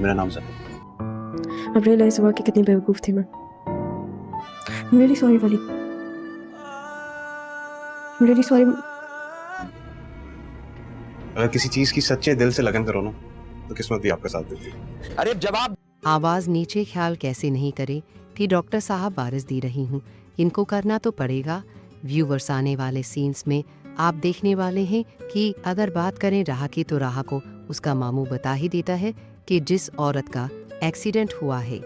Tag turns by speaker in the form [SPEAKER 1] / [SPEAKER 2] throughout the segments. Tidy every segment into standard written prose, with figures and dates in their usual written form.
[SPEAKER 1] तो मेरा नाम जफर।
[SPEAKER 2] अब रियलाइज हुआ कि कितनी बेवकूफ़ थी मैं। रियली सॉरी वाली, रियली सॉरी।
[SPEAKER 1] अगर किसी चीज की सच्चे दिल से लगन करो ना, तो किस्मत भी आपका साथ देती है।
[SPEAKER 3] अरे जवाब।
[SPEAKER 4] आवाज नीचे ख्याल कैसे नहीं करे कि डॉक्टर साहब वारिस दे रही हूँ, इनको करना तो पड़ेगा। व्यूवर्स आने वाले सीन्स में आप देखने वाले हैं कि अगर बात करें राह की तो राह को उसका मामू बता ही देता है कि जिस औरत का एक्सीडेंट हुआ है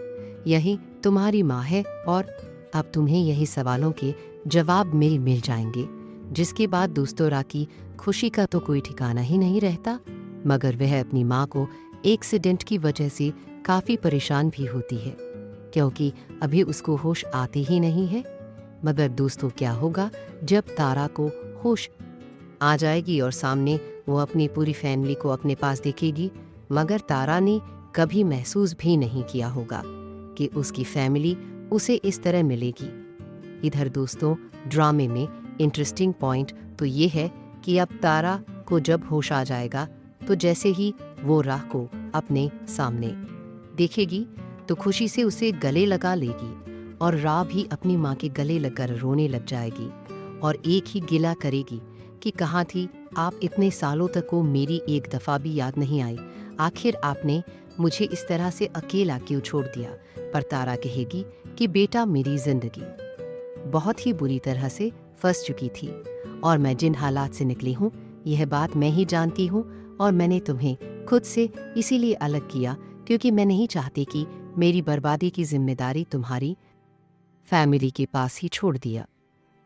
[SPEAKER 4] यही तुम्हारी माँ है, और अब तुम्हें यही सवालों के जवाब मिल जाएंगे। जिसके बाद दोस्तों राकी खुशी का तो कोई ठिकाना ही नहीं रहता, मगर वह अपनी माँ को एक्सीडेंट की वजह से काफ़ी परेशान भी होती है, क्योंकि अभी उसको होश आते ही नहीं है। मगर दोस्तों क्या होगा जब तारा को होश आ जाएगी और सामने वो अपनी पूरी फैमिली को अपने पास देखेगी, मगर तारा ने कभी महसूस भी नहीं किया होगा कि उसकी फैमिली उसे इस तरह मिलेगी। इधर दोस्तों ड्रामे में इंटरेस्टिंग पॉइंट तो ये है कि अब तारा को जब होश आ जाएगा तो जैसे ही वो राह को अपने सामने देखेगी तो खुशी से उसे गले लगा लेगी, और राह भी अपनी माँ के गले लगकर रोने लग जाएगी और एक ही गिला करेगी कि कहाँ थी आप इतने सालों तक को मेरी एक दफ़ा भी याद नहीं आई, आखिर आपने मुझे इस तरह से अकेला क्यों छोड़ दिया। पर तारा कहेगी कि बेटा मेरी जिंदगी बहुत ही बुरी तरह से फंस चुकी थी, और मैं जिन हालात से निकली हूँ यह बात मैं ही जानती हूँ, और मैंने तुम्हें खुद से इसीलिए अलग किया क्योंकि मैं नहीं चाहती कि मेरी बर्बादी की जिम्मेदारी तुम्हारी फैमिली के पास ही छोड़ दिया।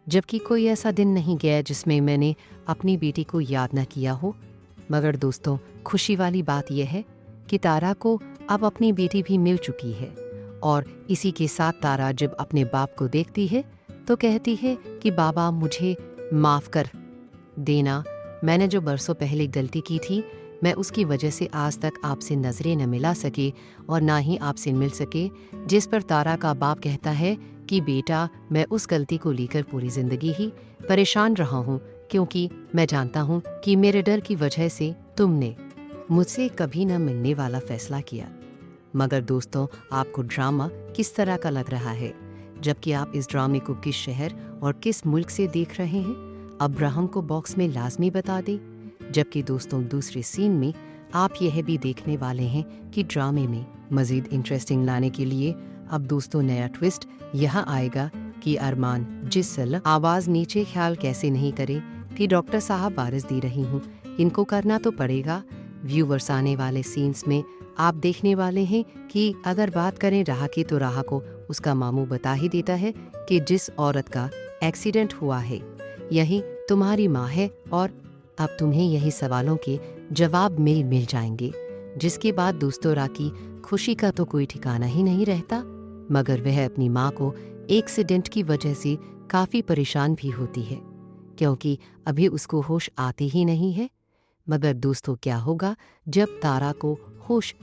[SPEAKER 4] जबकि कोई ऐसा दिन नहीं गया जिसमें मैंने अपनी बेटी को याद न किया हो। मगर दोस्तों खुशी वाली बात यह है कि तारा को अब अपनी बेटी भी मिल चुकी है, और इसी के साथ तारा जब अपने बाप को देखती है तो कहती है कि बाबा मुझे माफ़ कर देना, मैंने जो बरसों पहले गलती की थी मैं उसकी वजह से आज तक आपसे नज़रें न मिला सके और ना ही आपसे मिल सके। जिस पर तारा का बाप कहता है कि बेटा मैं उस गलती को लेकर पूरी ज़िंदगी ही परेशान रहा हूँ, क्योंकि मैं जानता हूँ कि मेरे डर की वजह से तुमने मुझसे कभी न मिलने वाला फैसला किया। मगर दोस्तों आपको ड्रामा किस तरह का लग रहा है, जबकि आप इस ड्रामे को किस शहर और किस मुल्क से देख रहे हैं, अब्राहम को बॉक्स में लाजमी बता दें। जबकि दोस्तों दूसरे सीन में आप यह भी देखने वाले हैं कि ड्रामे में मज़ीद इंटरेस्टिंग लाने के लिए अब दोस्तों नया ट्विस्ट यहाँ आएगा कि अरमान जिस सल आवाज़ नीचे ख्याल कैसे नहीं करे कि डॉक्टर साहब वारिस दे रही हूँ, इनको करना तो पड़ेगा। व्यूवर्स आने वाले सीन्स में आप देखने वाले हैं कि अगर बात करें राह की तो राह को उसका मामू बता ही देता है कि जिस औरत का एक्सीडेंट हुआ है यही तुम्हारी माँ है, और अब तुम्हें यही सवालों के जवाब मिल जाएंगे। जिसके बाद दोस्तों राकी खुशी का तो कोई ठिकाना ही नहीं रहता, मगर वह अपनी माँ को एक्सीडेंट की वजह से काफ़ी परेशान भी होती है, क्योंकि अभी उसको होश आते ही नहीं है। मगर दोस्तों क्या होगा जब तारा को होश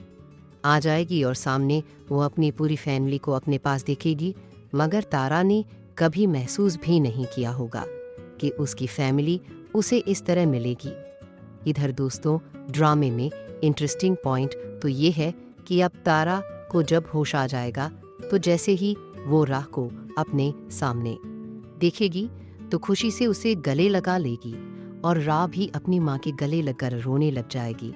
[SPEAKER 4] आ जाएगी और सामने वो अपनी पूरी फैमिली को अपने पास देखेगी, मगर तारा ने कभी महसूस भी नहीं किया होगा कि उसकी फैमिली उसे इस तरह मिलेगी। इधर दोस्तों ड्रामे में इंटरेस्टिंग पॉइंट तो ये है कि अब तारा को जब होश आ जाएगा तो जैसे ही वो राह को अपने सामने देखेगी तो खुशी से उसे गले लगा लेगी, और राह भी अपनी माँ के गले लगकर रोने लग जाएगी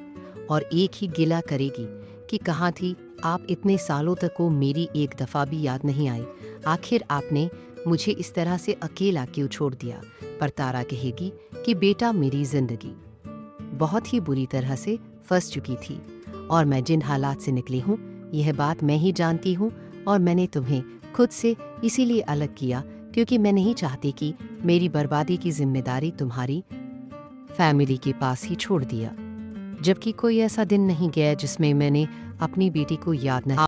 [SPEAKER 4] और एक ही गिला करेगी कि कहाँ थी आप इतने सालों तक को मेरी एक दफ़ा भी याद नहीं आई, आखिर आपने मुझे इस तरह से अकेला क्यों छोड़ दिया। पर तारा कहेगी कि बेटा मेरी जिंदगी बहुत ही बुरी तरह से फंस चुकी थी, और मैं जिन हालात से निकली हूँ यह बात मैं ही जानती हूँ, और मैंने तुम्हें खुद से इसीलिए अलग किया क्योंकि मैं नहीं चाहती कि मेरी बर्बादी की जिम्मेदारी तुम्हारी फैमिली के पास ही छोड़ दिया। जबकि कोई ऐसा दिन नहीं गया जिसमें मैंने अपनी बेटी को याद न